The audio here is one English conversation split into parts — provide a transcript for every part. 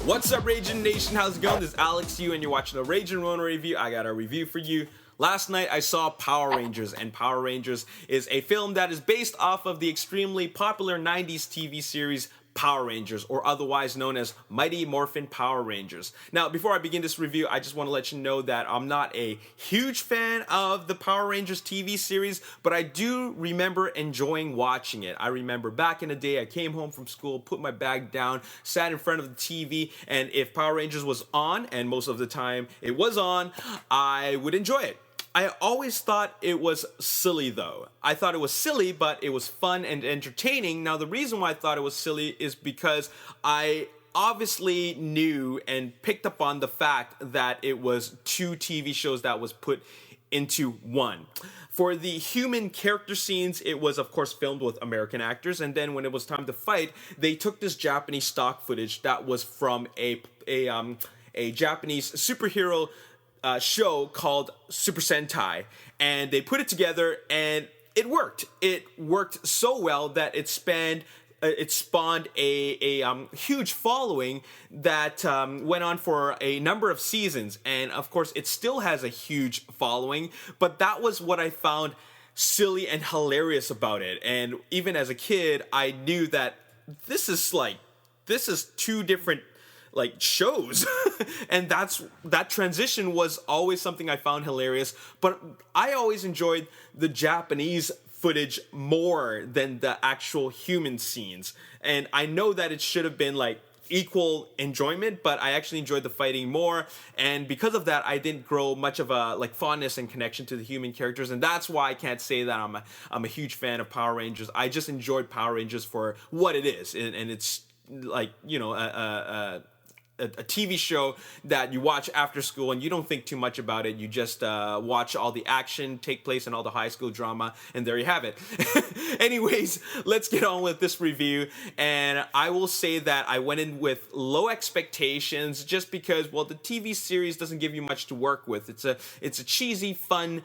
What's up, Ragin Nation? How's it going? This is Alex Yu, and you're watching a Ragin Ronin review. I got a review for you. Last night I saw Power Rangers, and Power Rangers is a film that is based off of the extremely popular 90s TV series Power Rangers, or otherwise known as Mighty Morphin Power Rangers. Now, before I begin this review, I just want to let you know that I'm not a huge fan of the Power Rangers TV series, but I do remember enjoying watching it. I remember back in the day, I came home from school, put my bag down, sat in front of the TV, and if Power Rangers was on, and most of the time it was on, I would enjoy it. I always thought it was silly, though. I thought it was silly, but it was fun and entertaining. Now, the reason why I thought it was silly is because I obviously knew and picked up on the fact that it was two TV shows that was put into one. For the human character scenes, it was, of course, filmed with American actors, and then when it was time to fight, they took this Japanese stock footage that was from a Japanese superhero show called Super Sentai, and they put it together, and it worked. It worked so well that it spawned a huge following that went on for a number of seasons, and of course it still has a huge following. But that was what I found silly and hilarious about it. And even as a kid, I knew that this is two different shows and that transition was always something I found hilarious. But I always enjoyed the Japanese footage more than the actual human scenes, and I know that it should have been equal enjoyment, but I actually enjoyed the fighting more, and because of that I didn't grow much of a fondness and connection to the human characters, and that's why I can't say that I'm a huge fan of Power Rangers. I just enjoyed Power Rangers for what it is, and it's a TV show that you watch after school and you don't think too much about it. You just watch all the action take place and all the high school drama, and there you have it. Anyways, let's get on with this review, and I will say that I went in with low expectations just because, well, the TV series doesn't give you much to work with. It's a cheesy, fun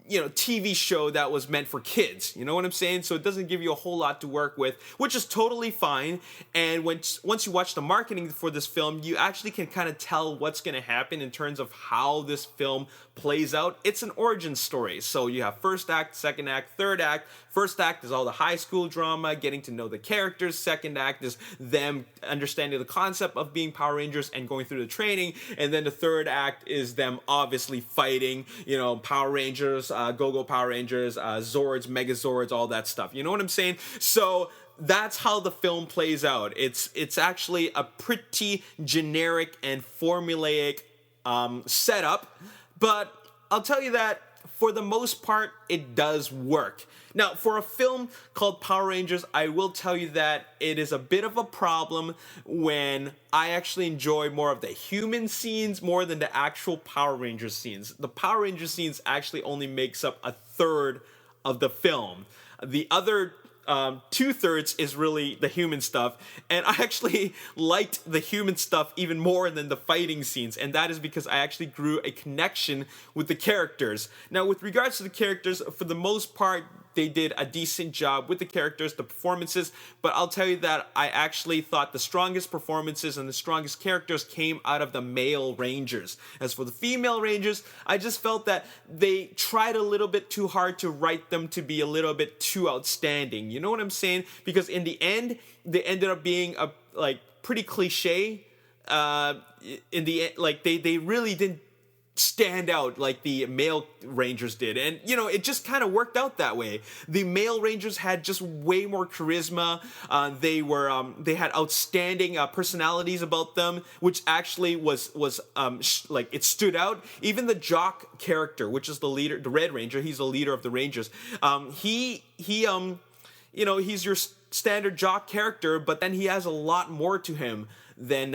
TV show that was meant for kids. You know what I'm saying? So it doesn't give you a whole lot to work with, which is totally fine. And once you watch the marketing for this film, you actually can kind of tell what's going to happen in terms of how this film plays out. It's an origin story. So you have first act, second act, third act. First act is all the high school drama, getting to know the characters. Second act is them understanding the concept of being Power Rangers and going through the training. And then the third act is them obviously fighting, Power Rangers, Go-Go Power Rangers, Zords, Megazords, all that stuff. You know what I'm saying? So that's how the film plays out. It's actually a pretty generic and formulaic setup, but I'll tell you that for the most part, it does work. Now, for a film called Power Rangers, I will tell you that it is a bit of a problem when I actually enjoy more of the human scenes more than the actual Power Rangers scenes. The Power Rangers scenes actually only makes up a third of the film. The other 2/3 is really the human stuff, and I actually liked the human stuff even more than the fighting scenes, and that is because I actually grew a connection with the characters. Now, with regards to the characters, for the most part, they did a decent job with the characters, the performances, but I'll tell you that I actually thought the strongest performances and the strongest characters came out of the male Rangers. As for the female Rangers, I just felt that they tried a little bit too hard to write them to be a little bit too outstanding. You know what I'm saying? Because in the end, they ended up being pretty cliche. In the end, they really didn't stand out like the male Rangers did, and it just kind of worked out that way. The male Rangers had just way more charisma. They had outstanding personalities about them, which actually was it stood out. Even the jock character, which is the leader, the Red Ranger, he's the leader of the Rangers. He's your standard jock character, but then he has a lot more to him than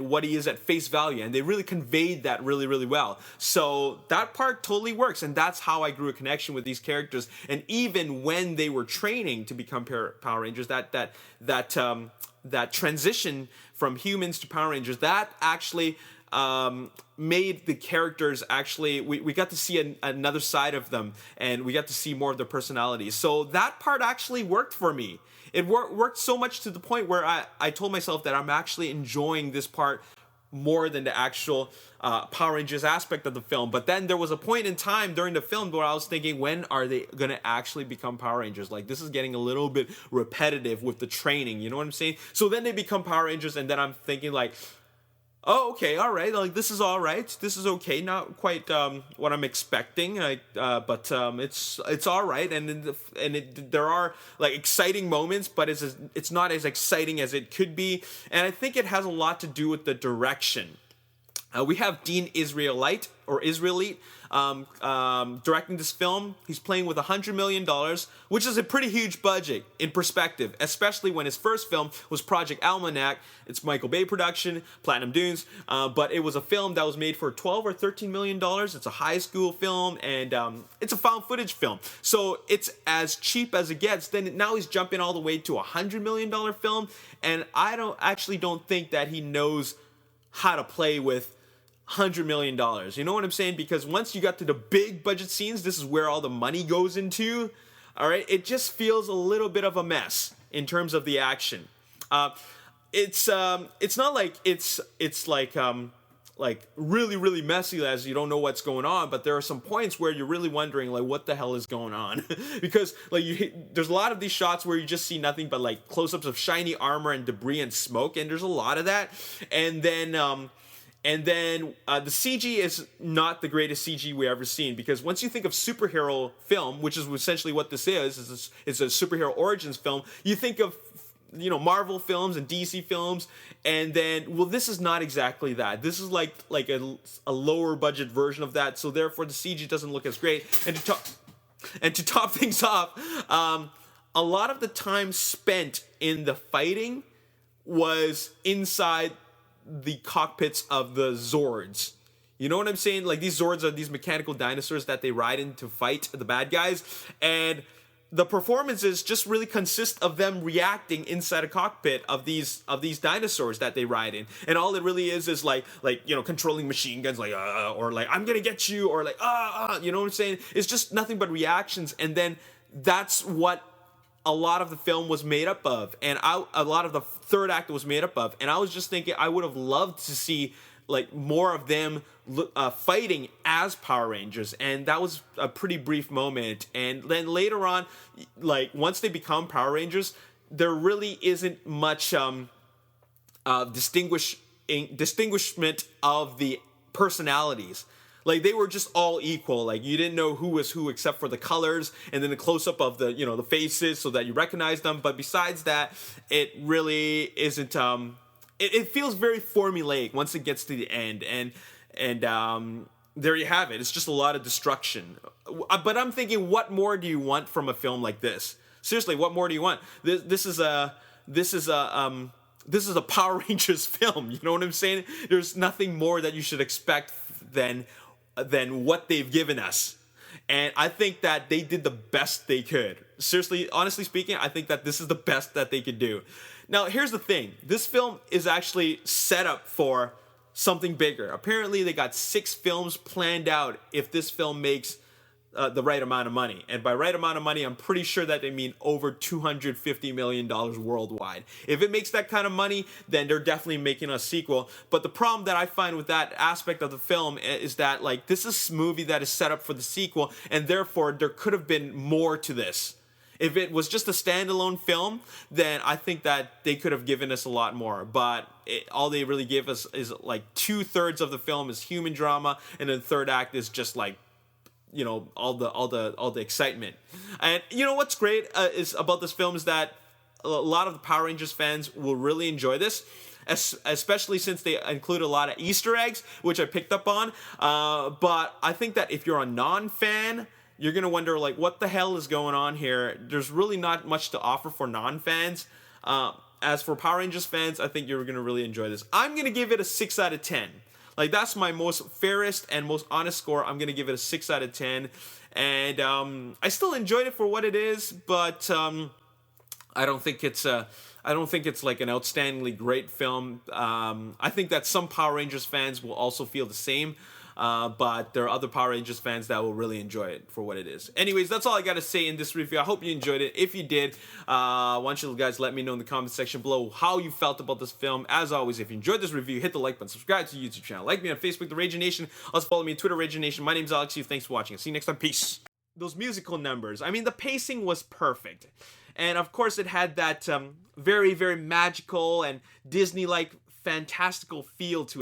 what he is at face value, and they really conveyed that really, really well. So that part totally works, and that's how I grew a connection with these characters. And even when they were training to become Power Rangers, that transition from humans to Power Rangers, that actually made the characters actually, we got to see another side of them, and we got to see more of their personalities. So that part actually worked for me. It worked so much to the point where I told myself that I'm actually enjoying this part more than the actual Power Rangers aspect of the film. But then there was a point in time during the film where I was thinking, when are they going to actually become Power Rangers? Like, this is getting a little bit repetitive with the training, you know what I'm saying? So then they become Power Rangers, and then I'm thinking like, oh, okay, all right, like, this is all right, this is okay, not quite what I'm expecting, but it's all right, and there are like exciting moments, but it's not as exciting as it could be, and I think it has a lot to do with the direction. We have Dean Israelite directing this film. He's playing with $100 million, which is a pretty huge budget in perspective, especially when his first film was Project Almanac. It's Michael Bay production, Platinum Dunes, but it was a film that was made for $12 or $13 million. It's a high school film, and it's a found footage film. So it's as cheap as it gets. Then now he's jumping all the way to a $100 million film, and I don't think that he knows how to play with $100 million. You know what I'm saying? Because once you got to the big budget scenes, this is where all the money goes into. All right, it just feels a little bit of a mess in terms of the action. It's not like it's like really, really messy as you don't know what's going on, but there are some points where you're really wondering like, what the hell is going on? Because like there's a lot of these shots where you just see nothing but like close-ups of shiny armor and debris and smoke, and there's a lot of that. And then the CG is not the greatest CG we ever seen, because once you think of superhero film, which is essentially what this is it's a superhero origins film, you think of, you know, Marvel films and DC films, and then, well, this is not exactly that. This is like a lower budget version of that, so therefore the CG doesn't look as great. And to top things off, a lot of the time spent in the fighting was inside the cockpits of the Zords. You know what I'm saying? Like, these Zords are these mechanical dinosaurs that they ride in to fight the bad guys, and the performances just really consist of them reacting inside a cockpit of these dinosaurs that they ride in, and all it really is like you know, controlling machine guns, like or like, I'm gonna get you, or like you know what I'm saying? It's just nothing but reactions, and then that's what a lot of the film was made up of, and a lot of the third act was made up of. And I was just thinking, I would have loved to see like more of them fighting as Power Rangers, and that was a pretty brief moment. And then later on, like once they become Power Rangers, there really isn't much distinguishment of the personalities. Like, they were just all equal. Like, you didn't know who was who except for the colors and then the close-up of the, you know, the faces so that you recognize them. But besides that, it really isn't, it feels very formulaic once it gets to the end. And there you have it. It's just a lot of destruction. But I'm thinking, what more do you want from a film like this? Seriously, what more do you want? This is a Power Rangers film. You know what I'm saying? There's nothing more that you should expect than what they've given us. And I think that they did the best they could. Seriously, honestly speaking, I think that this is the best that they could do. Now, here's the thing. This film is actually set up for something bigger. Apparently, they got 6 films planned out if this film makes the right amount of money. And by right amount of money, I'm pretty sure that they mean over $250 million worldwide. If it makes that kind of money, then they're definitely making a sequel. But the problem that I find with that aspect of the film is that, like, this is a movie that is set up for the sequel, and therefore there could have been more to this. If it was just a standalone film, then I think that they could have given us a lot more. But all they really give us is like 2/3 of the film is human drama, and then the third act is just like, you know, all the excitement. And you know what's great is about this film is that a lot of the Power Rangers fans will really enjoy this, especially since they include a lot of Easter eggs, which I picked up on. But I think that if you're a non-fan, you're gonna wonder like, what the hell is going on here? There's really not much to offer for non-fans. As for Power Rangers fans, I think you're gonna really enjoy this. I'm gonna give it a 6 out of 10. Like, that's my most fairest and most honest score. I'm going to give it a 6 out of 10. And I still enjoyed it for what it is, but I don't think it's I don't think it's like an outstandingly great film. I think that some Power Rangers fans will also feel the same. But there are other Power Rangers fans that will really enjoy it for what it is. Anyways, that's all I got to say in this review. I hope you enjoyed it. If you did, why don't you guys let me know in the comment section below how you felt about this film. As always, if you enjoyed this review, hit the like button, subscribe to the YouTube channel, like me on Facebook, The Ragin Nation. Also follow me on Twitter, Ragin Nation. My name's Alex. Thanks for watching. See you next time. Peace. Those musical numbers, I mean, the pacing was perfect. And of course, it had that very, very magical and Disney-like fantastical feel to it.